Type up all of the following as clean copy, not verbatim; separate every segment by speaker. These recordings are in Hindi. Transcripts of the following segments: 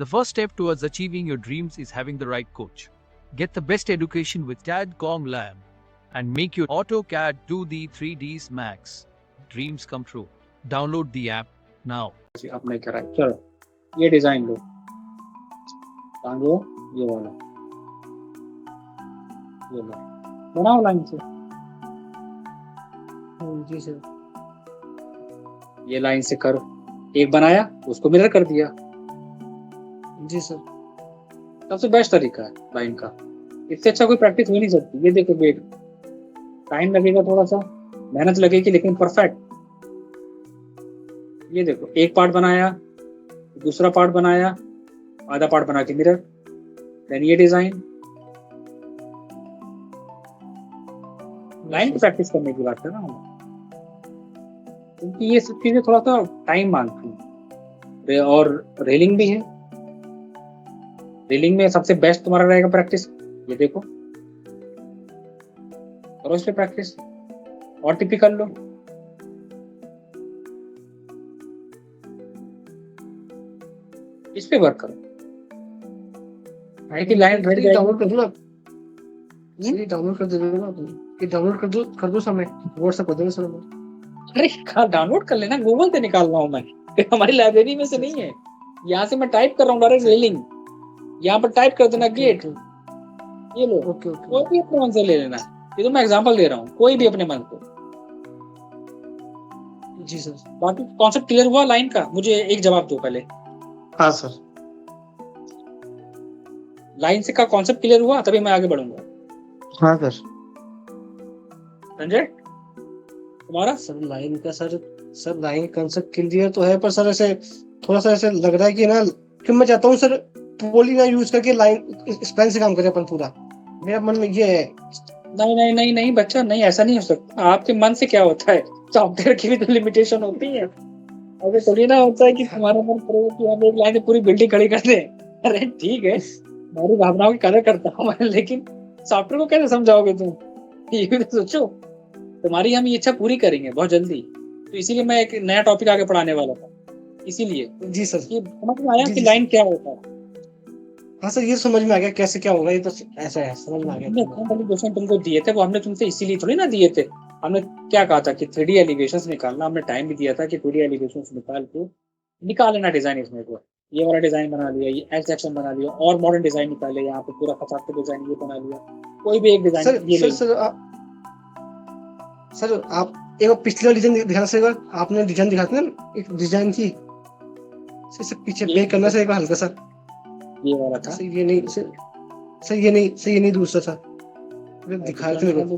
Speaker 1: The first step towards achieving your dreams is having the right coach. Get the best education with TADCOM Lab and make your AutoCAD 2D 3Ds Max dreams come true. Download the app now.
Speaker 2: आपने करा है। चलो ये डिजाइन लो, टांगो ये वाला, ये लो, बनाओ लाइन से।
Speaker 3: जी सर।
Speaker 2: ये लाइन से करो, एक बनाया उसको मिरर कर दिया।
Speaker 3: जी सर।
Speaker 2: सबसे बेस्ट तरीका है लाइन का, इससे अच्छा कोई प्रैक्टिस हो नहीं सकती। ये देखो बेट, टाइम लगेगा, थोड़ा सा मेहनत लगेगी, लेकिन परफेक्ट। ये देखो एक पार्ट बनाया, दूसरा पार्ट बनाया, आधा पार्ट बना के मिरर, देन ये डिजाइन। लाइन की प्रैक्टिस करने की बात कर रहा हूँ, क्योंकि ये सब चीजें थोड़ा सा टाइम मांगती हैं। और रेलिंग भी है, रेलिंग में सबसे बेस्ट तुम्हारा रहेगा प्रैक्टिस। ये देखो करो इस पे प्रैक्टिस, और टिपी कर लो। इस पे वर्क करो, कि लाइन रेडी
Speaker 3: डाउनलोड कर दो आप। ये डाउनलोड कर दो ना आप, ये डाउनलोड कर दो समय व्हाट्सएप कर दो सर।
Speaker 2: अरे कहाँ डाउनलोड कर लेना, गूगल से निकाल रहा हूँ मैं, हमारी लाइब्रेरी में से नहीं है। यहाँ से मैं टाइप कर रहा हूँ डायरेक्ट रेलिंग, यहाँ पर टाइप कर देना गेट, ये लो।
Speaker 3: Okay okay.
Speaker 2: कोई भी अपने मन से ले लेना, ये तो मैं एग्जांपल दे रहा हूँ, कोई भी अपने मन को।
Speaker 3: जी सर।
Speaker 2: बाकी कॉन्सेप्ट क्लियर हुआ लाइन का? मुझे एक जवाब दो पहले।
Speaker 3: हाँ सर।
Speaker 2: लाइन से का कॉन्सेप्ट क्लियर हुआ तभी मैं आगे बढ़ूंगा।
Speaker 3: हाँ सर।
Speaker 2: संजय तुम्हारा?
Speaker 3: सर लाइन का सर लाइन कंसेप्ट क्लियर तो है, पर सर ऐसे थोड़ा सा ऐसे लग रहा है कि ना, कि मैं चाहता हूँ सर पोली ना यूज करके लाइन स्पेन से काम करें अपन पूरा। मेरा मन में ये है।
Speaker 2: नहीं नहीं नहीं नहीं बच्चा, नहीं ऐसा नहीं हो सकता। आपके मन से क्या होता है, सॉफ्टवेयर की भी तो लिमिटेशन होती है। अगर थोड़ी ना होता है कि तुम्हारा मन करे कि हम एक लाइन से पूरी बिल्डिंग खड़ी कर दें। अरे ठीक है, हमारी भावनाओं की कदर करता हूँ मैं, लेकिन सॉफ्टवेयर को कैसे समझाओगे तुम? ये भी तो सोचो। तुम्हारी हम ये इच्छा पूरी करेंगे बहुत जल्दी, तो इसीलिए मैं एक नया टॉपिक आगे पढ़ाने वाला था। इसीलिए
Speaker 3: जी सर।
Speaker 2: ये समझ में आया कि लाइन क्या होता है?
Speaker 3: हाँ सर, ये समझ में आ गया कैसे क्या होगा। ये तो ऐसा है, समझ में आ
Speaker 2: हमने
Speaker 3: गया।
Speaker 2: वाले क्वेश्चन तुमको दिए थे, वो हमने तुमसे इसीलिए थोड़ी ना दिए थे। हमने क्या कहा था कि 3D एलिवेशंस निकालना, हमने टाइम भी दिया था कि 2D एलिवेशंस निकाल लेना डिजाइन। इसमें को ये वाला डिजाइन बना लिया, ये एल सेक्शन बना लिया, और मॉडर्न डिजाइन निकाले, यहाँ पे पूरा 50 डिजाइन ये बना लिया, कोई भी एक डिजाइन ये ले।
Speaker 3: सर आप एक बार पिछले डिजाइन दिखाना सर। आपने डिजाइन दिखा था ना, एक डिजाइन थी सर, पीछे बैक करना सर एक बार हल्का सा।
Speaker 2: ये वाला था
Speaker 3: सर ये नहीं सर ये नहीं दूसरा था, दिखा थे मेरे को।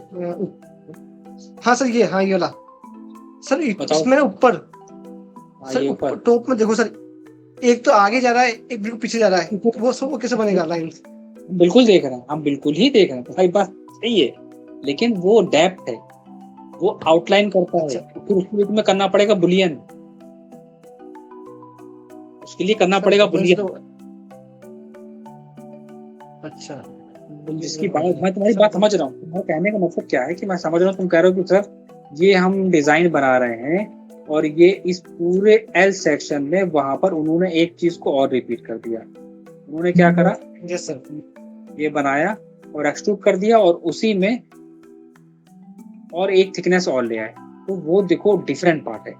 Speaker 3: हाँ सर ये, हाँ ये वाला सर। इसमें ना ऊपर सर, ऊपर टॉप में देखो सर, एक तो आगे जा रहा है, एक बिल्कुल पीछे जा रहा है। वो सब कैसे बनेगा लाइन?
Speaker 2: बिल्कुल देख रहे हैं हम, बिल्कुल ही देख रहे हैं, भाई बात सही है, लेकिन वो डेप्थ है, वो आउटलाइन करता है। फिर उसके लिए तुम्हें करना पड़ेगा बुलियन, उसके लिए करना पड़ेगा बुलियन।
Speaker 3: अच्छा,
Speaker 2: जिसकी बात मैं तुम्हारी बात समझ रहा हूँ। तुम्हारे कहने का मतलब क्या है कि मैं समझ रहा हूँ, तुम कह रहे हो कि सर ये हम डिजाइन बना रहे हैं और ये इस पूरे एल सेक्शन में वहां पर उन्होंने एक चीज को और रिपीट कर दिया। उन्होंने क्या करा?
Speaker 3: यस सर,
Speaker 2: ये बनाया और एक्सट्रूड कर दिया, और उसी में और एक थिकनेस और ले आए, तो वो देखो डिफरेंट पार्ट है।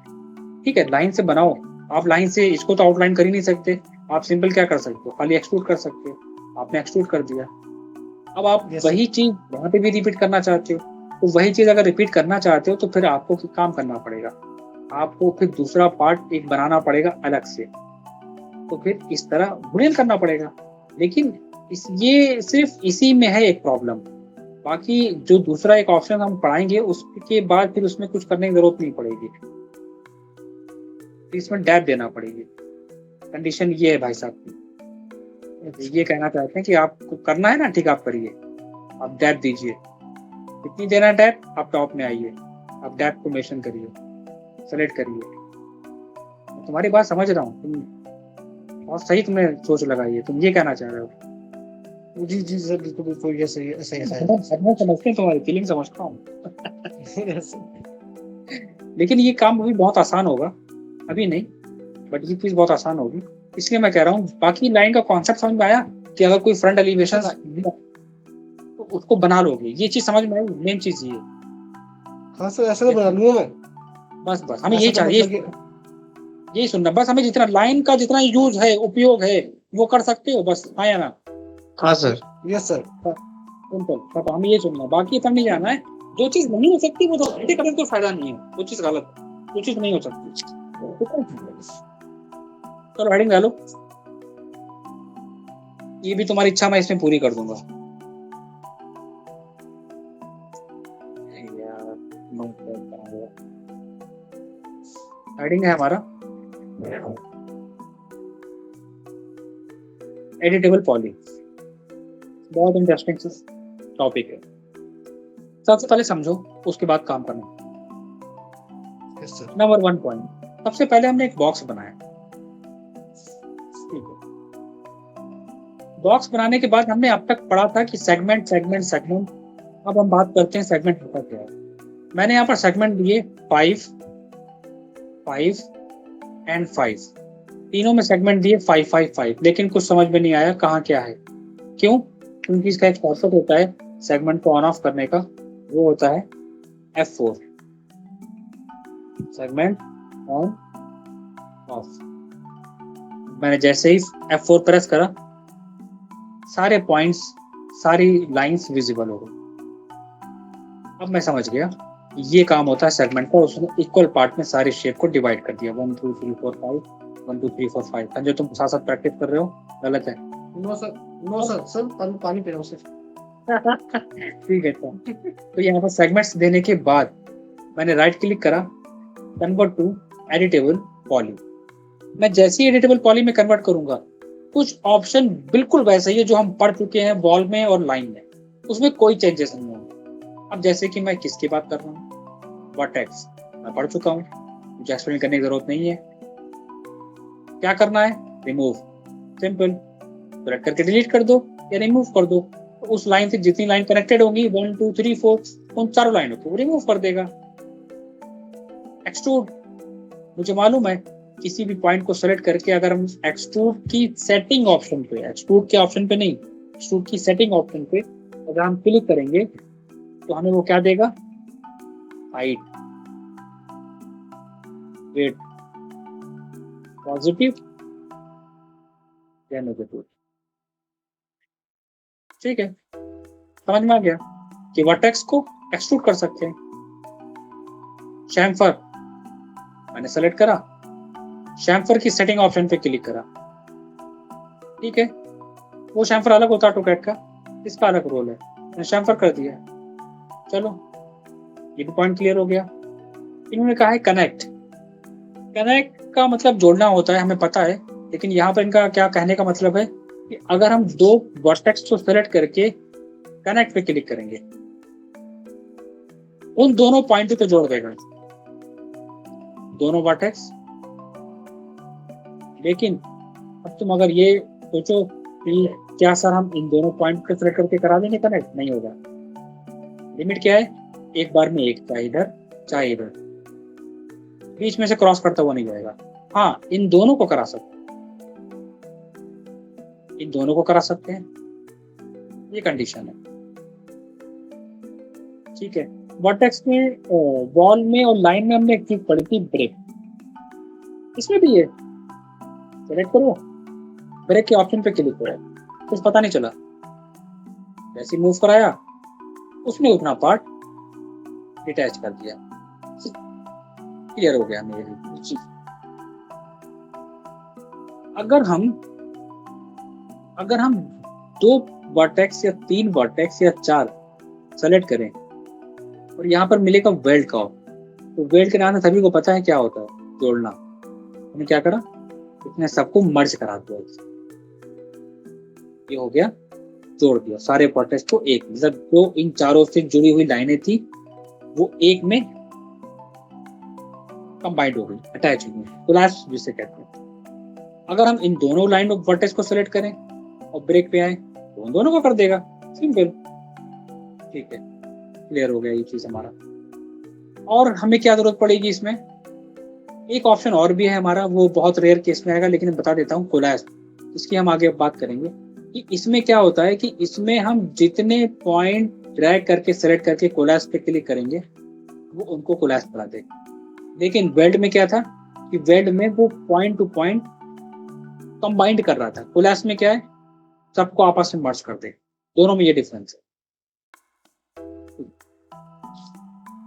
Speaker 2: ठीक है, लाइन से बनाओ आप, लाइन से इसको तो आउटलाइन कर ही नहीं सकते। आप सिंपल क्या कर सकते हो, खाली एक्सट्रूड कर सकते हो। आपने एक्सट्रूड कर दिया, अब आप वही चीज वहां पे भी रिपीट करना चाहते हो, तो वही चीज अगर रिपीट करना चाहते हो तो फिर आपको काम करना पड़ेगा, आपको फिर दूसरा पार्ट एक बनाना पड़ेगा अलग से, तो फिर इस तरह बुलियन करना पड़ेगा। लेकिन ये सिर्फ इसी में है एक प्रॉब्लम, बाकी जो दूसरा एक ऑप्शन हम पढ़ाएंगे उसके बाद फिर उसमें कुछ करने की जरूरत नहीं पड़ेगी, इसमें डेप्थ देना पड़ेगी। कंडीशन ये है भाई साहब, ये कहना चाहते हैं कि आपको करना है ना, ठीक आप करिए, आप डेप्थ दीजिए। कितनी देना है डेप्थ? आप टॉप में आइए, आप डेप्थ को मेंशन करिए, सेलेक्ट करिए। तुम्हारी बात समझ रहा हूँ, तुम बहुत सही, तुमने सोच लगाई है, तुम ये कहना चाह रहे हो।
Speaker 3: जी जी सर, बिल्कुल बिल्कुल, ये सही है, सही है।
Speaker 2: मैं समझते हैं, तुम्हारी फीलिंग समझता हूँ। लेकिन ये काम अभी बहुत आसान होगा, अभी नहीं, बट ये चीज बहुत आसान होगी। इसलिए मैं कह रहा हूँ बाकी लाइन का कॉन्सेप्ट समझ में आया कि अगर कोई फ्रंट एलिवेशन तो उसको बना लोगे, ये चीज समझ में आई, मेन चीज ये।
Speaker 3: हाँ सर ऐसा तो बना लूंगा मैं।
Speaker 2: बस हमें
Speaker 3: ऐसा
Speaker 2: यही
Speaker 3: तो
Speaker 2: चाहिए,
Speaker 3: मतलब कि
Speaker 2: यही सुनना बस, हमें जितना लाइन का जितना यूज है, उपयोग है, वो कर सकते हो बस, हाँ या ना?
Speaker 3: हाँ सर, यस सर।
Speaker 2: सिंपल, तो हमें ये सुनना, बाकी इतना नहीं जाना है। जो चीज नहीं हो सकती वो तो करने का कोई फायदा नहीं है, वो चीज गलत है, वो चीज नहीं हो सकती। चलो हेडिंग डालो, ये भी तुम्हारी इच्छा मैं इसमें पूरी कर दूंगा। हेडिंग है हमारा एडिटेबल पॉली, बहुत इंटरेस्टिंग टॉपिक है। सबसे पहले समझो, उसके बाद काम करना।
Speaker 3: Yes sir.
Speaker 2: नंबर 1 पॉइंट, सबसे पहले हमने एक बॉक्स बनाया, ठीक है। बॉक्स बनाने के बाद हमने अब तक पढ़ा था कि सेगमेंट सेगमेंट सेगमेंट। अब हम बात करते हैं सेगमेंट होता क्या है। मैंने यहाँ पर सेगमेंट दिए 5, 5 एंड 5, तीनों में सेगमेंट दिए 5 5 5, लेकिन कुछ समझ में नहीं आया कहाँ क्या है। क्यों? क्योंकि इसका एक शॉर्टकट होता है सेगमेंट को ऑन ऑफ करने का, वो होता है F4, सेगमेंट ऑन ऑफ। मैंने जैसे ही F4 प्रेस करा, सारे पॉइंट्स, सारी लाइंस विजिबल हो गई। अब मैं समझ गया ये काम होता है सेगमेंट का, उसने इक्वल पार्ट में सारी शेप को डिवाइड कर दिया, 1 2 3 4 5, 1 2 3 4 5। जो तुम साथ साथ प्रैक्टिस कर रहे हो गलत है।
Speaker 3: No sir, no sir, sir पानी पी रहा हूँ सर।
Speaker 2: ठीक है, तो यहाँ पर सेगमेंट्स देने के बाद मैंने राइट क्लिक करा, कन्वर्ट टू एडिटेबल पॉली। मैं जैसे ही एडिटेबल पॉली में कन्वर्ट करूंगा, कुछ ऑप्शन बिल्कुल वैसे ही है जो हम पढ़ चुके हैं वॉल में और लाइन में, उसमें कोई चेंजेस नहीं होंगे। अब जैसे कि मैं किसकी बात कर रहा हूँ, वर्टेक्स मैं पढ़ चुका हूँ, मुझे एक्सप्लेन करने की जरूरत नहीं है। क्या करना है, रिमूव, सिंपल, सेलेक्ट करके डिलीट कर दो या रिमूव कर दो। तो उस लाइन से जितनी लाइन कनेक्टेड होंगी 1 2 3 4, उन चारों लाइनों को रिमूव कर देगा। एक्सट्रूड, मुझे मालूम है किसी भी पॉइंट को सेलेक्ट करके अगर हम एक्सट्रूड की सेटिंग ऑप्शन पे, एक्सट्रूड के ऑप्शन पे नहीं, एक्सट्रूड की सेटिंग ऑप्शन पे अगर हम क्लिक करेंगे तो हमें वो क्या देगा, हाइट, वेट, पॉजिटिव या नेगेटिव। ठीक है, समझ में आ गया कि वर्टेक्स को एक्सट्रूड कर सकते हैं। शैम्फर मैंने सेलेक्ट करा, शैम्फर की सेटिंग ऑप्शन पे क्लिक करा, ठीक है। वो शैम्फर अलग होता है ऑटोकैड का, इसका अलग रोल है, मैंने शैम्फर कर दिया। चलो ये भी पॉइंट क्लियर हो गया। इन्होंने कहा है कनेक्ट, कनेक्ट का मतलब जोड़ना होता है, हमें पता है, लेकिन यहाँ पर इनका क्या कहने का मतलब है कि अगर हम दो वर्टेक्स को सेलेक्ट करके कनेक्ट पे क्लिक करेंगे, उन दोनों पॉइंट पे जोड़ देगा दोनों वर्टेक्स। लेकिन अब तुम अगर ये सोचो कि क्या सर हम इन दोनों पॉइंट को सेलेक्ट करके करा देंगे कनेक्ट, नहीं होगा। लिमिट क्या है, एक बार में एक, चाहे इधर चाहे इधर, बीच में से क्रॉस करता हुआ नहीं जाएगा। हाँ, इन दोनों को करा सकते हैं, इन दोनों को करा सकते हैं, ये कंडीशन है, ठीक है। वर्टेक्स में, वॉल में और लाइन में हमने एक चीज पढ़ी थी, ब्रेक। इसमें भी है, सेलेक्ट करो, ब्रेक के ऑप्शन पे क्लिक करो, कुछ पता नहीं चला, जैसे मूव कराया उसने उतना पार्ट डिटैच कर दिया। क्लियर हो गया मेरी चीज। अगर हम 2 वर्टेक्स या 3 वर्टेक्स या 4 सेलेक्ट करें और यहाँ पर मिलेगा वेल्ड का, तो वेल्ड के नाम से सभी को पता है क्या होता है, जोड़ना। हमने क्या करा, इसने सबको मर्ज करा दिया, ये हो गया, जोड़ दिया सारे वर्टेक्स को एक, मतलब जो इन चारों से जुड़ी हुई लाइनें थी वो एक में कंबाइंड हो गई, अटैच हो गई, कोलैप्स जिसे कहते हैं। अगर हम इन दोनों लाइन ऑफ वर्टेक्स को सेलेक्ट करें और ब्रेक पे आए तो उन दोनों को कर देगा, सिंपल, ठीक है। क्लियर हो गया ये चीज हमारा। और हमें क्या जरूरत पड़ेगी इसमें, एक ऑप्शन और भी है हमारा, वो बहुत रेयर केस में आएगा, लेकिन बता देता हूँ, कोलैप्स। इसकी हम आगे बात करेंगे कि इसमें क्या होता है कि इसमें हम जितने पॉइंट ड्रैग करके सेलेक्ट करके कोलैप्स पे क्लिक करेंगे वो उनको कोलैप्स बना देगा। लेकिन वेल्ड में क्या था कि वेल्ड में वो पॉइंट टू पॉइंट कंबाइंड कर रहा था। कोलैप्स में क्या है, सबको आपस में मर्ज कर दे। दोनों में ये डिफरेंस है।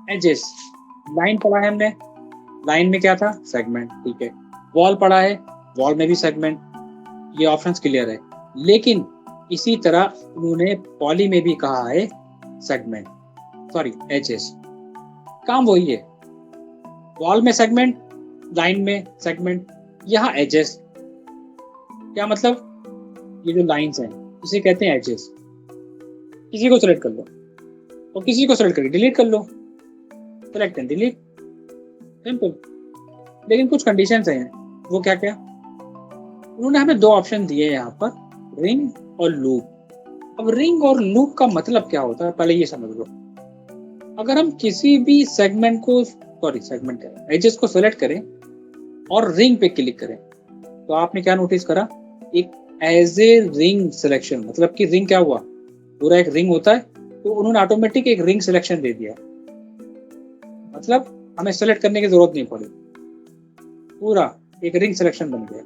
Speaker 2: एजेस, लाइन पढ़ा है हमने, लाइन में क्या था, सेगमेंट, ठीक है। वॉल पढ़ा है, वॉल में भी सेगमेंट, ये ऑप्शंस क्लियर है। लेकिन इसी तरह उन्होंने पॉली में भी कहा है सेगमेंट, सॉरी एजेस, काम वही है। वॉल में सेगमेंट, लाइन में सेगमेंट, यहाँ एजेस। क्या मतलब, ये जो लाइंस हैं इसे कहते हैं एजेस। किसी को सेलेक्ट कर लो और किसी को सेलेक्ट करके डिलीट कर लो, सेलेक्ट एंड डिलीट, सिंपल। लेकिन कुछ कंडीशंस हैं, वो क्या क्या, उन्होंने हमें दो ऑप्शन दिए हैं यहाँ पर, रिंग और लूप। अब रिंग और लूप का मतलब क्या होता है पहले ये समझ लो। अगर हम किसी भी सेगमेंट को, सॉरी सेगमेंट एजेस को सेलेक्ट करें और रिंग पे क्लिक करें, तो आपने क्या नोटिस करा, एक एज ए रिंग सिलेक्शन, मतलब कि रिंग क्या हुआ, पूरा एक रिंग होता है, तो उन्होंने ऑटोमेटिक एक रिंग सिलेक्शन दे दिया। मतलब हमें सेलेक्ट करने की जरूरत नहीं पड़ी, पूरा एक रिंग सिलेक्शन बन गया।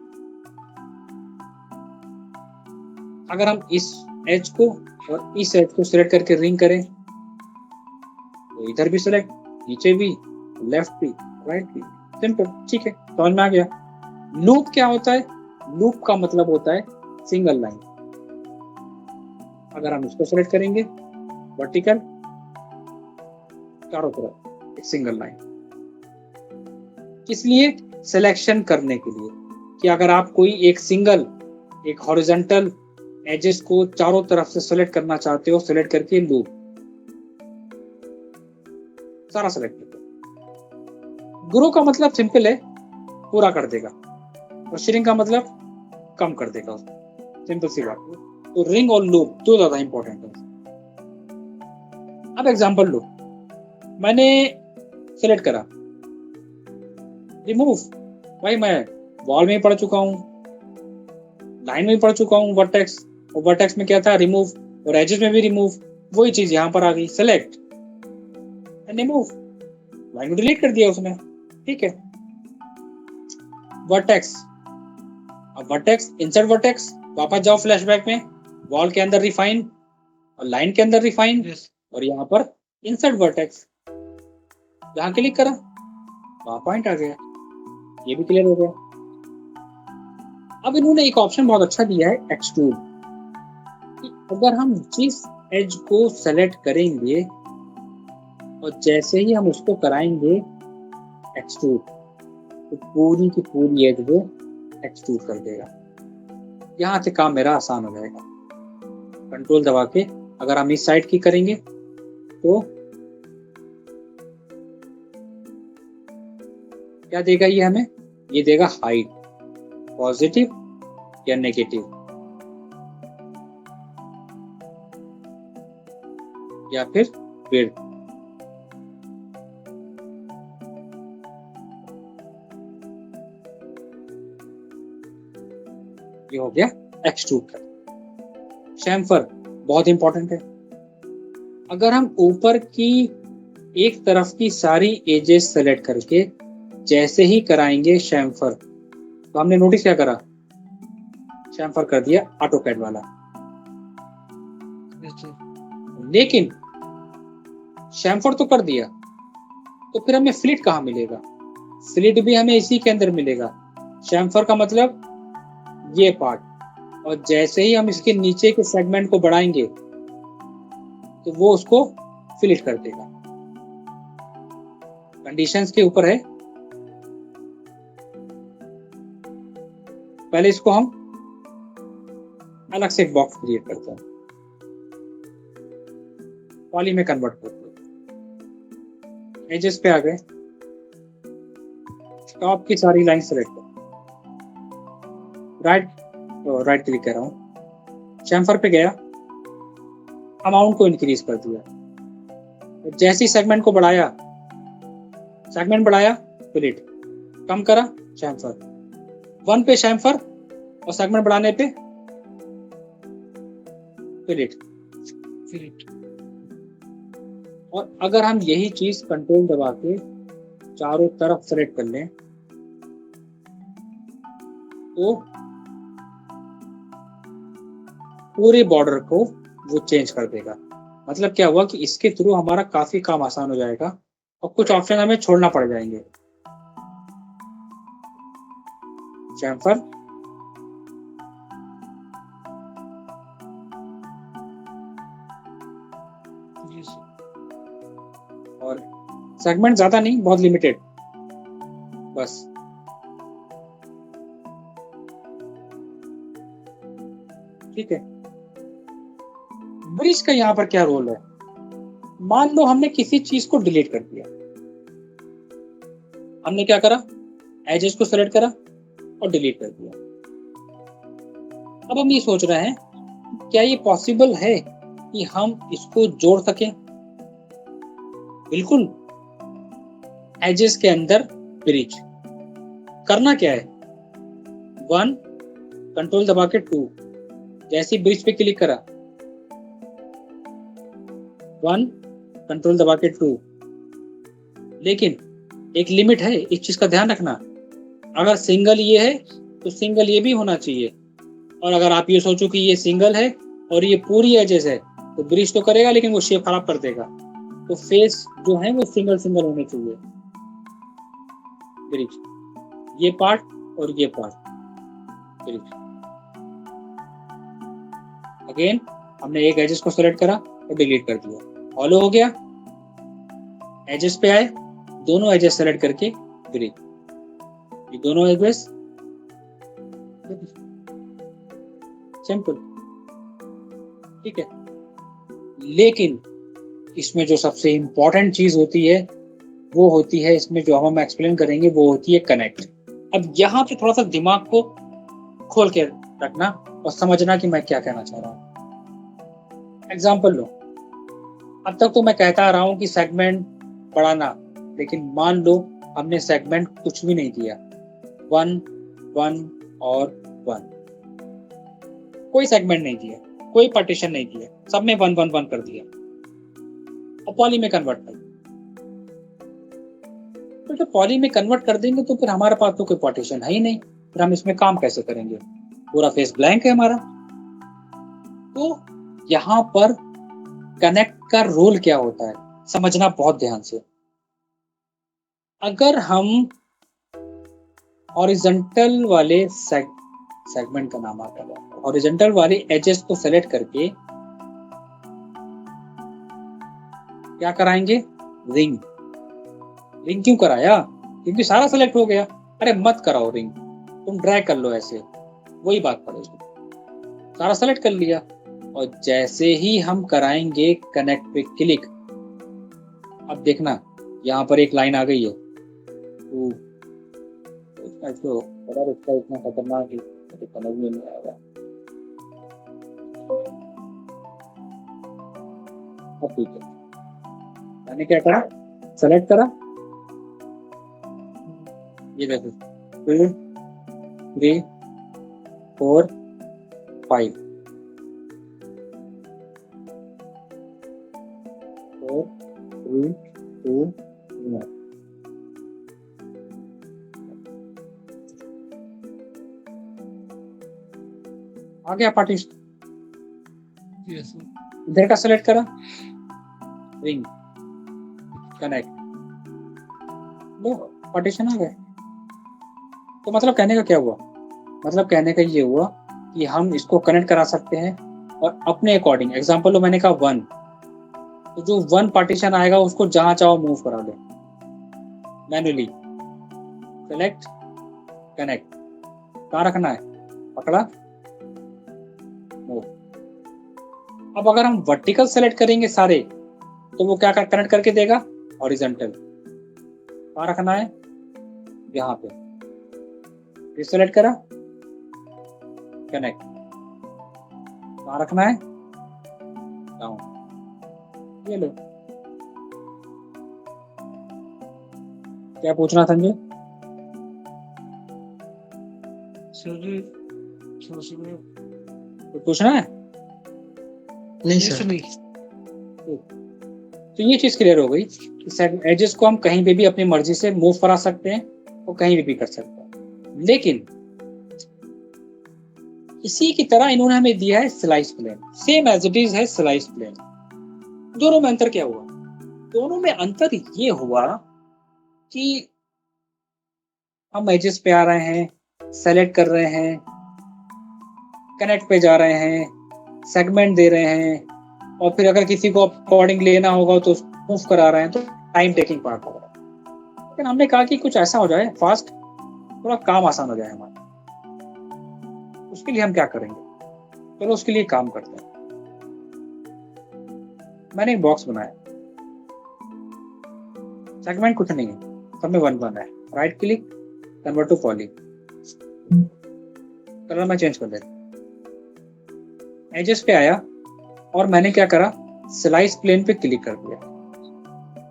Speaker 2: अगर हम इस एज को और इस एज को सिलेक्ट करके रिंग करें तो इधर भी सिलेक्ट, नीचे भी, लेफ्ट भी, राइट भी, सिंपल, ठीक है, समझ में आ गया। लूप क्या होता है, लूप का मतलब होता है सिंगल लाइन। अगर हम इसको सेलेक्ट करेंगे वर्टिकल, चारों तरफ एक सिंगल लाइन, इसलिए सिलेक्शन करने के लिए कि अगर आप कोई एक सिंगल, एक हॉरिजॉन्टल एजेस को चारों तरफ से सेलेक्ट करना चाहते हो, सेलेक्ट करके लूप सारा सेलेक्ट कर दो। ग्रो का मतलब सिंपल है, पूरा कर देगा, और श्रिंक का मतलब कम कर देगा, सिंपल सी बात है। तो रिंग और लूप दो ज्यादा इंपॉर्टेंट है। अब एग्जांपल लो, मैंने सेलेक्ट करा रिमूव, भाई मैं वॉल में ही पढ़ चुका हूँ, लाइन में भी पढ़ चुका हूँ वर्टेक्स, और वर्टेक्स में क्या था, रिमूव, और एजेस में भी रिमूव, वही चीज यहाँ पर आ गई, सेलेक्ट एंड रिमूव, लाइन को डिलीट कर दिया उसने, ठीक है। वर्टेक्स, अब वर्टेक्स, इंसर्ट वर्टेक्स, वापस जाओ फ्लैशबैक में, वॉल के अंदर रिफाइन और लाइन के अंदर रिफाइन, और यहाँ पर इंसर्ट वर्टेक्स, जहां क्लिक करा वहां पॉइंट आ गया, ये भी क्लियर हो गया। अब इन्होंने एक ऑप्शन बहुत अच्छा दिया है, एक्सट्रूड, कि अगर हम जिस एज को सेलेक्ट करेंगे और जैसे ही हम उसको कराएंगे एक्सट्रूड, तो पूरी की पूरी एज वो एक्सट्रूड कर देगा। यहाँ से काम मेरा आसान हो जाएगा। कंट्रोल दबा के अगर हम इस साइड की करेंगे तो क्या देगा ये हमें, ये देगा हाइट, पॉजिटिव या नेगेटिव, या फिर विड्थ। ये हो गया एक्सट्रूड कर। शैम्फर बहुत इंपॉर्टेंट है। अगर हम ऊपर की एक तरफ की सारी एजेस सेलेक्ट करके जैसे ही कराएंगे शैम्फर, तो हमने नोटिस क्या करा, शैम्फर कर दिया ऑटोकैड वाला। लेकिन शैम्फर तो कर दिया, तो फिर हमें फ्लिट कहाँ मिलेगा, फ्लिट भी हमें इसी के अंदर मिलेगा। शैम्फर का मतलब ये पार्ट, और जैसे ही हम इसके नीचे के सेगमेंट को बढ़ाएंगे तो वो उसको फ्लिट कर देगा। कंडीशंस के ऊपर है। पहले इसको हम अलग से एक बॉक्स क्रिएट करते हैं, पॉली में कन्वर्ट करते हैं, एजेस पे आ गए, टॉप की सारी लाइन सेलेक्ट कर, राइट क्लिक कर रहा हूं, शैम्फर पे गया, अमाउंट को इंक्रीज कर दिया, जैसे ही सेगमेंट बढ़ाया फ्लिट, कम करा शैम्फर, 1 पे शैम्फर और सेगमेंट बढ़ाने पे फिलिट। और अगर हम यही चीज कंट्रोल दबा के चारों तरफ सेलेक्ट कर लें तो पूरे बॉर्डर को वो चेंज कर देगा। मतलब क्या हुआ कि इसके थ्रू हमारा काफी काम आसान हो जाएगा और कुछ ऑप्शन हमें छोड़ना पड़ जाएंगे। चैम्फर, और सेगमेंट ज्यादा नहीं, बहुत लिमिटेड बस। ठीक है, ब्रिज का यहाँ पर क्या रोल है? मान लो हमने किसी चीज को डिलीट कर दिया, हमने क्या करा, एजेस को सेलेक्ट करा और डिलीट कर दिया। अब हम ये सोच रहे हैं क्या ये पॉसिबल है कि हम इसको जोड़ सकें? बिल्कुल, एजेस के अंदर ब्रिज करना क्या है, 1 कंट्रोल दबा के 2, जैसे ब्रिज पे क्लिक करा 1 कंट्रोल दबा के 2। लेकिन एक लिमिट है, इस चीज का ध्यान रखना, अगर सिंगल ये है तो सिंगल ये भी होना चाहिए। और अगर आप ये सोचो कि ये सिंगल है और ये पूरी एजेस है तो ब्रिज तो करेगा लेकिन वो शेप खराब कर देगा। तो फेस जो है वो सिंगल सिंगल होने चाहिए। ब्रिज, ये पार्ट और ये पार्ट ब्रिज। अगेन हमने एक एजेस को सेलेक्ट करा और डिलीट कर दिया, फॉलो हो गया। एजेस पे आए, दोनों एजेस सेलेक्ट करके ब्रिज, ये दोनों एजेस सिंपल। ठीक है, लेकिन इसमें जो सबसे इंपॉर्टेंट चीज होती है वो होती है, इसमें जो हम एक्सप्लेन करेंगे वो होती है कनेक्ट। अब यहाँ पे थोड़ा सा दिमाग को खोल के रखना और समझना कि मैं क्या कहना चाह रहा हूँ। एग्जाम्पल लो, अब तक तो मैं कहता रहा हूँ कि सेगमेंट बढ़ाना, लेकिन मान लो हमने सेगमेंट कुछ भी नहीं दिया, 1 1 और 1, कोई सेगमेंट नहीं दिया, कोई पार्टीशन नहीं दिया, सब में 1 1 1 कर दिया और पॉली में कन्वर्ट कर दिया। तो जब पॉली में कन्वर्ट कर देंगे तो फिर हमारे पास तो कोई पार्टीशन है ही नहीं, फिर हम इसमें काम कैसे करेंगे, पूरा फेस ब्लैंक है हमारा। तो यहाँ पर कनेक्ट का रोल क्या होता है समझना बहुत ध्यान से। अगर हम हॉरिजॉन्टल वाले सेगमेंट का नाम आता है, हॉरिजॉन्टल वाले एजेस को सेलेक्ट करके क्या कराएंगे, रिंग। रिंग क्यों कराया, क्योंकि सारा सेलेक्ट हो गया। अरे मत कराओ रिंग, तुम ड्रैग कर लो ऐसे, वही बात पड़ेगी। सारा सेलेक्ट कर लिया और जैसे ही हम कराएंगे कनेक्ट पे क्लिक, अब देखना यहाँ पर एक लाइन आ गई है, तो इसका इतना खतरनाक है तो समझ में नहीं आएगा। अब ठीक है, मैंने क्या करा, सेलेक्ट करा, ये देखो 2 3 4 5 4 3 2 1। आ गया पार्टीशन, इधर का सेलेक्ट करा, रिंग कनेक्ट, लो पार्टीशन आ गया। तो मतलब कहने का क्या हुआ, मतलब कहने का ये हुआ कि हम इसको कनेक्ट करा सकते हैं और अपने अकॉर्डिंग। एग्जांपल लो, मैंने कहा 1, तो जो 1 पार्टीशन आएगा उसको जहां चाहो मूव करा लो मैन्युअली, सेलेक्ट कनेक्ट, कहाँ रखना है, पकड़ा, मूव। अब अगर हम वर्टिकल सेलेक्ट करेंगे सारे तो वो क्या कनेक्ट करके देगा, हॉरिजॉन्टल, कहाँ रखना है, यहाँ पे, फिर सेलेक्ट करा, कनेक्ट, कहाँ रखना है, डाउन, ये लो। क्या पूछना संजय?
Speaker 3: सर जी सर
Speaker 2: तो पूछना है?
Speaker 4: नहीं
Speaker 3: सर
Speaker 4: सर।
Speaker 3: नहीं।
Speaker 2: तो ये चीज क्लियर हो गई कि एजेस को हम कहीं पे भी अपनी मर्जी से मूव करा सकते हैं और कहीं भी कर सकते हैं। लेकिन इसी की तरह इन्होंने हमें दिया है slice plane, same as it is है स्लाइस प्लेन। दोनों में अंतर क्या हुआ? दोनों में अंतर ये हुआ कि हम एजेस पे आ रहे हैं, सेलेक्ट कर रहे हैं, कनेक्ट पे जा रहे हैं, सेगमेंट दे रहे हैं, और फिर अगर किसी को अकॉर्डिंग लेना होगा तो मूव करा रहे हैं, तो टाइम टेकिंग पार्ट हो रहा है। लेकिन हमने कहा कि कुछ ऐसा हो जाए फास्ट, थोड़ा काम आसान हो जाए हमारा। उसके लिए हम क्या करेंगे? चलो उसके लिए काम करते हैं। मैंने एक बॉक्स बनाया, सेगमेंट कुछ नहीं है, सब में 1 1 है। Right click, convert to poly, colour मैं चेंज कर देता, एजेस पे आया और मैंने क्या करा, स्लाइस प्लेन पे क्लिक कर दिया।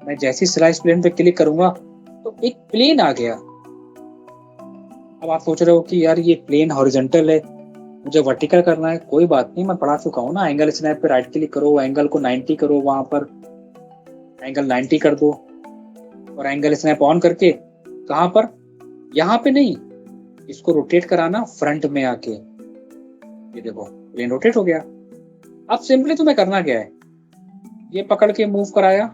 Speaker 2: मैं जैसे स्लाइस प्लेन पे क्लिक करूंगा तो एक प्लेन आ गया। अब आप सोच रहे हो कि यार ये प्लेन हॉरिजॉन्टल है, मुझे वर्टिकल करना है। कोई बात नहीं, मैं पढ़ा चुका हूँ ना, एंगल स्नैप पे राइट क्लिक करो, एंगल को 90 करो, वहां पर एंगल 90 कर दो, और एंगल स्नैप ऑन करके कहां पर, यहाँ पे नहीं, इसको रोटेट कराना फ्रंट में आके। ये देखो प्लेन रोटेट हो गया। अब सिंपली तुम्हें करना क्या है, ये पकड़ के मूव कराया,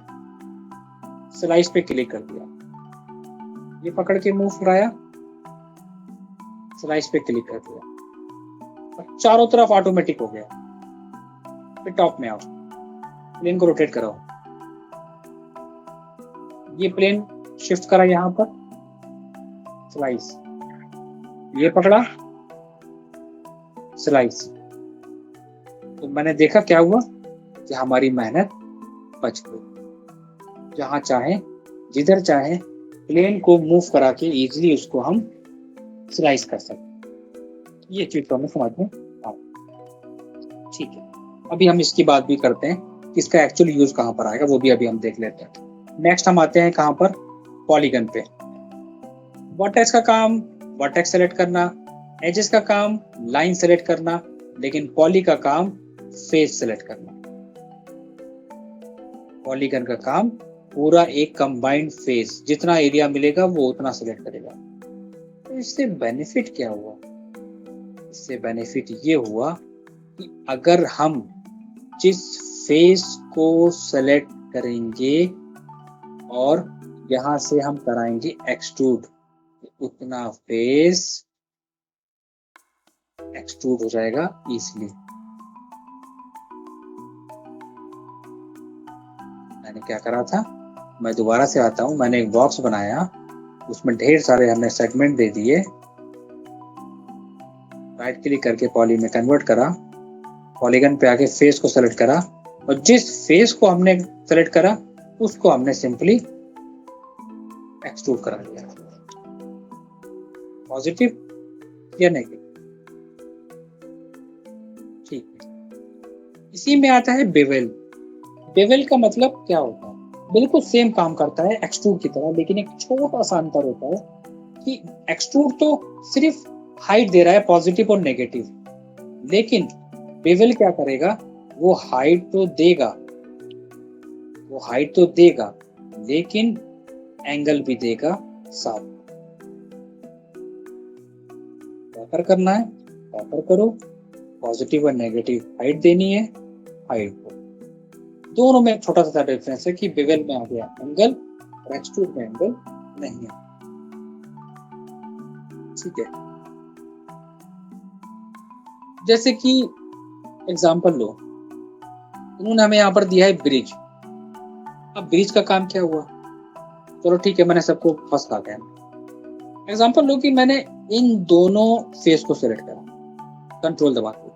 Speaker 2: स्लाइस पे क्लिक कर दिया, ये पकड़ के मूव कराया, स्लाइस पे क्लिक कर दिया, और चारों तरफ ऑटोमेटिक हो गया। फिर टॉप में आओ, प्लेन को रोटेट कराओ, ये प्लेन शिफ्ट करा यहाँ पर, स्लाइस, ये पकड़ा, स्लाइस। तो मैंने देखा क्या हुआ कि हमारी मेहनत बच गई। जहां चाहे, जिधर चाहे, प्लेन को मूव करा के इजीली उसको हम स्लाइस कर सकते। ये चीज तो हमें समझ में आ गई। ठीक है, अभी हम इसकी बात भी करते हैं कि इसका एक्चुअल यूज कहां पर आएगा, वो भी अभी हम देख लेते हैं। नेक्स्ट हम आते हैं कहां पर, पॉलीगन पे। वर्टेक्स का काम वर्टेक्स सेलेक्ट करना, एजेस का काम लाइन सेलेक्ट करना, लेकिन पॉली का काम फेस सेलेक्ट करना। पॉलीगन का काम पूरा एक कंबाइंड फेस, जितना एरिया मिलेगा वो उतना सेलेक्ट करेगा। तो इससे बेनिफिट क्या हुआ? इससे बेनिफिट ये हुआ कि अगर हम जिस फेस को सेलेक्ट करेंगे और यहां से हम कराएंगे एक्सट्रूड, उतना फेस एक्सट्रूड हो जाएगा इजीली। मैंने क्या करा था, मैं दोबारा से आता हूं, मैंने एक बॉक्स बनाया, उसमें ढेर सारे हमने सेगमेंट दे दिए, राइट क्लिक करके पॉली में कन्वर्ट करा, पॉलीगन पे आके फेस को सेलेक्ट करा, और जिस फेस को हमने सेलेक्ट करा उसको हमने सिंपली एक्सट्रूड करा दिया। पॉजिटिव या नेगेटिव, ठीक है। इसी में आता है बेवेल। बेवेल का मतलब क्या होता है? बिल्कुल सेम काम करता है एक्सट्रूड की तरह, लेकिन एक छोटा सा अंतर होता है कि एक्सट्रूड तो सिर्फ हाइट दे रहा है, पॉजिटिव और नेगेटिव, लेकिन बेवेल क्या करेगा, वो हाइट तो देगा, लेकिन एंगल भी देगा साथ। क्या करना है, क्या करो, पॉजिटिव और नेगेटिव हाइट देनी है, हाइट को। दोनों में छोटा सा डिफरेंस है कि बेवेल में आ गया एंगल और एक्सट्रूड में एंगल नहीं है। ठीक है, जैसे कि एग्जांपल लो, उन्होंने हमें यहाँ पर दिया है ब्रिज। अब ब्रिज का काम क्या हुआ, चलो ठीक है, मैंने सबको फर्स्ट आ गया। एग्जांपल लो कि मैंने इन दोनों फेस को सिलेक्ट करा, कंट्रोल दबा के,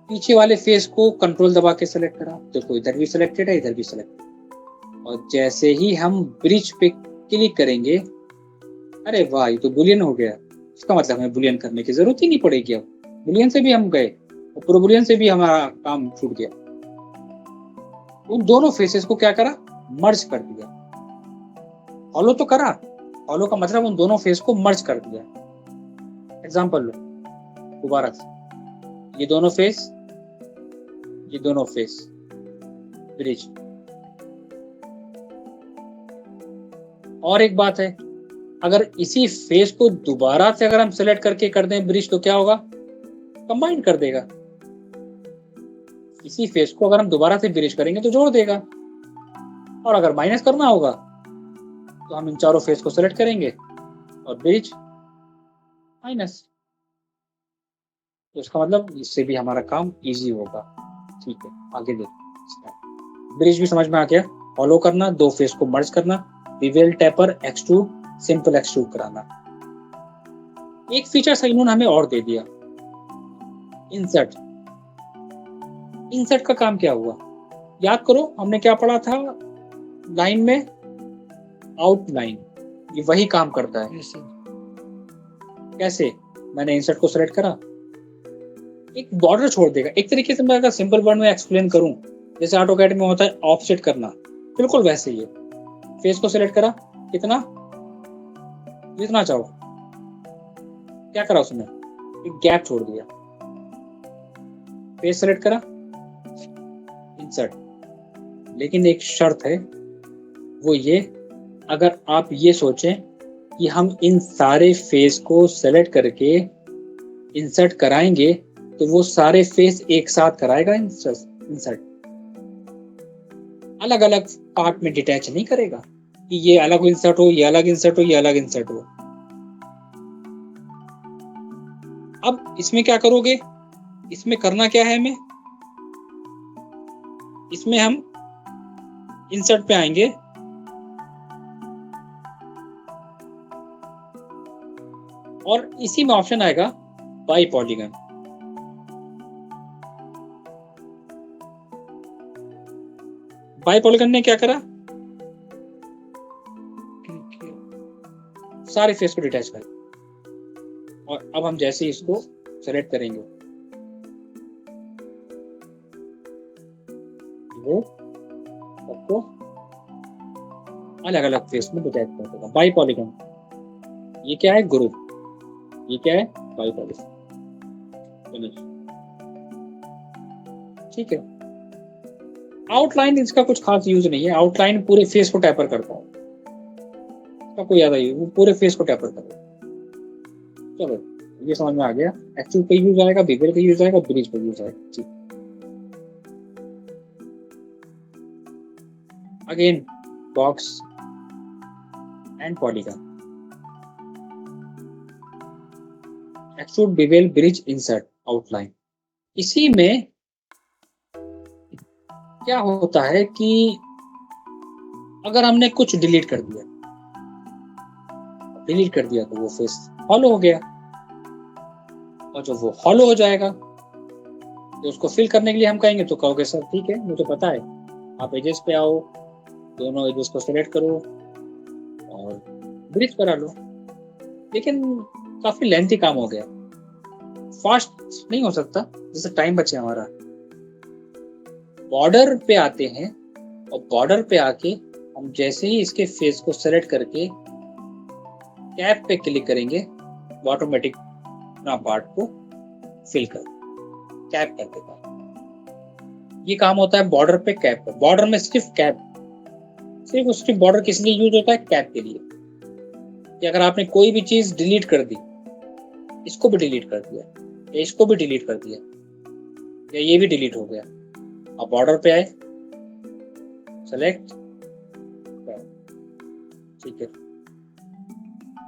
Speaker 2: पीछे वाले फेस को कंट्रोल दबा के सेलेक्ट करा, देखो इधर भी सिलेक्टेड है, इधर भी सिलेक्टेड। और जैसे ही हम ब्रिज पे क्लिक करेंगे, अरे वाह, ये तो बुलियन हो गया। इसका मतलब हमें बुलियन करने की जरूरत ही नहीं पड़ेगी। अब बुलियन से भी हम गए और प्रो बुलियन से भी हमारा काम छूट गया। उन दोनों फेसेस को क्या करा, मर्ज कर दिया। फॉलो तो करा, फॉलो का मतलब उन दोनों फेस को मर्ज कर दिया। एग्जाम्पल लो दोबारा से, ये दोनों फेस, ये दोनों फेस, ब्रिज। और एक बात है, अगर इसी फेस को दोबारा से अगर हम सेलेक्ट करके कर दें ब्रिज, तो क्या होगा? कंबाइन कर देगा। इसी फेस को अगर हम दोबारा से ब्रिज करेंगे तो जोड़ देगा, और अगर माइनस करना होगा तो हम इन चारों फेस को सेलेक्ट करेंगे और ब्रिज माइनस। तो इसका मतलब इससे भी हमारा काम इजी होगा। ठीक है, आगे देखते। ब्रिज भी समझ में आ गया। फॉलो करना, दो फेस को मर्ज करना, रिवेल, टैपर, एक्सट्रूड, सिंपल एक्सट्रूड कराना। एक फीचर सही इन्होंने हमें और दे दिया, इंसर्ट। इंसर्ट का काम क्या हुआ? याद करो हमने क्या पढ़ा था लाइन में, आउटलाइन। ये वही काम करता है।
Speaker 3: Yes, sir.
Speaker 2: कैसे? मैंने इंसर्ट को सेलेक्ट करा, एक बॉर्डर छोड़ देगा। एक तरीके से मैं अगर सिंपल वर्ड में एक्सप्लेन करूं, जैसे ऑटोकैड में होता है ऑफसेट करना, बिल्कुल वैसे ही है। फेस को सेलेक्ट करा, कितना जितना चाहो, क्या करा उसने? एक गैप छोड़ दिया। फेस सेलेक्ट करा, इंसर्ट। लेकिन एक शर्त है, वो ये, अगर आप ये सोचें कि हम इन सारे फेस को सेलेक्ट करके इंसर्ट कराएंगे तो वो सारे फेस एक साथ कराएगा इंसर्ट, अलग अलग पार्ट में डिटैच नहीं करेगा कि ये अलग इंसर्ट हो, ये अलग इंसर्ट हो, ये अलग इंसर्ट हो। अब इसमें क्या करोगे? इसमें करना क्या है हमें? इसमें हम इंसर्ट पे आएंगे, और इसी में ऑप्शन आएगा बाई पॉलीगन। बाई पॉलीगन ने क्या करा? सारे फेस को डिटैच कर। और अब हम जैसे ही इसको सेलेक्ट करेंगे, वो सबको अलग अलग फेस में डिटैच कर देगा। By polygon. ये क्या है? ग्रुप। ये क्या है? By polygon. ठीक है। आउटलाइन इसका कुछ खास यूज नहीं है। आउटलाइन पूरे फेस को टैपर करता है, इसका कोई ज्यादा यूज, वो पूरे फेस को टैपर करेगा। चलो ये समझ में आ गया। एक्चुअल पे यूज आएगा, बिगल पे यूज आएगा, ब्रिज पे यूज आएगा। ठीक। Again box and polygon, extrude, bevel, bridge, insert, outline. इसी में क्या होता है कि अगर हमने कुछ डिलीट कर दिया तो वो फेस हॉलो हो गया, और जब वो हॉलो हो जाएगा तो उसको फिल करने के लिए हम कहेंगे, तो कहोगे सर ठीक है मुझे पता है, आप एजेस पे आओ, दोनों एजेस को सेलेक्ट करो और ब्रिज करा लो। लेकिन काफी लेंथी काम हो गया, फास्ट नहीं हो सकता, जैसे टाइम बचे हमारा। बॉर्डर पे आते हैं, और बॉर्डर पे आके हम जैसे ही इसके फेस को सेलेक्ट करके कैप पे क्लिक करेंगे, वो ऑटोमेटिक अपना पार्ट को फिल कर कैप कर देगा। ये काम होता है बॉर्डर पे, कैप पे। बॉर्डर में सिर्फ कैप, सिर्फ उसकी बॉर्डर किस लिए यूज होता है? कैप के लिए। कि अगर आपने कोई भी चीज डिलीट कर दी, इसको भी डिलीट कर दिया, या इसको भी डिलीट कर दिया, या ये भी डिलीट हो गया, आप बॉर्डर पे आए, सेलेक्ट, ठीक है।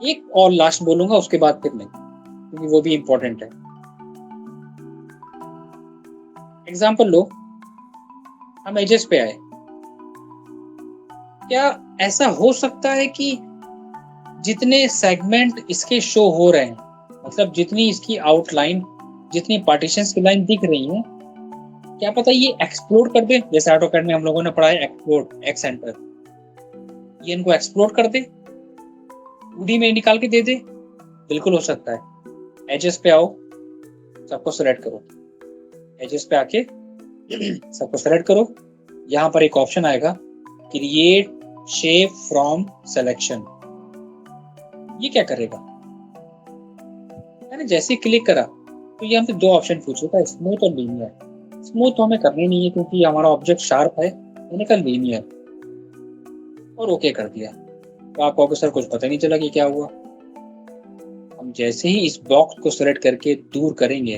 Speaker 2: एक और लास्ट बोलूंगा, उसके बाद फिर नहीं, क्योंकि वो भी इंपॉर्टेंट है। एग्जाम्पल लो, हम एजेस पे आए। क्या ऐसा हो सकता है कि जितने सेगमेंट इसके शो हो रहे हैं, मतलब जितनी इसकी आउटलाइन, जितनी पार्टीशंस की लाइन दिख रही है, क्या पता ये एक्सप्लोड कर दे? जैसे ऑटोकैड में हम लोगों ने पढ़ा है एक्सप्लोड, एक्स एंटर, ये इनको एक्सप्लोड कर दे, 2D में निकाल के दे दे? बिल्कुल हो सकता है। एजेस पे आओ, सबको सेलेक्ट करो, एजेस पे आके सबको सेलेक्ट करो। यहाँ पर एक ऑप्शन आएगा, क्रिएट शेप फ्रॉम सिलेक्शन। ये क्या करेगा? मैंने जैसे क्लिक करा तो ये हमसे 2 ऑप्शन पूछा था, स्मूथ और लीनियर। स्मूथ तो हमें करनी नहीं है क्योंकि हमारा ऑब्जेक्ट शार्प है, मैंने कहा लीनियर और ओके कर दिया। तो आपको सर कुछ पता नहीं चला कि क्या हुआ। हम जैसे ही इस बॉक्स को सेलेक्ट करके दूर करेंगे,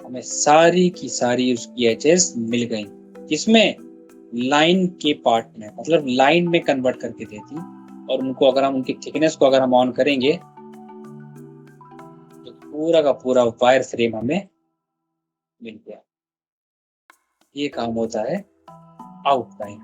Speaker 2: हमें सारी की सारी उसकी एजेस मिल गई, जिसमें लाइन के पार्ट में, मतलब लाइन में कन्वर्ट करके देती। और उनको अगर हम, उनकी थिकनेस को अगर हम ऑन करेंगे तो पूरा का पूरा वायर फ्रेम हमें मिल गया। ये काम होता है आउटलाइन।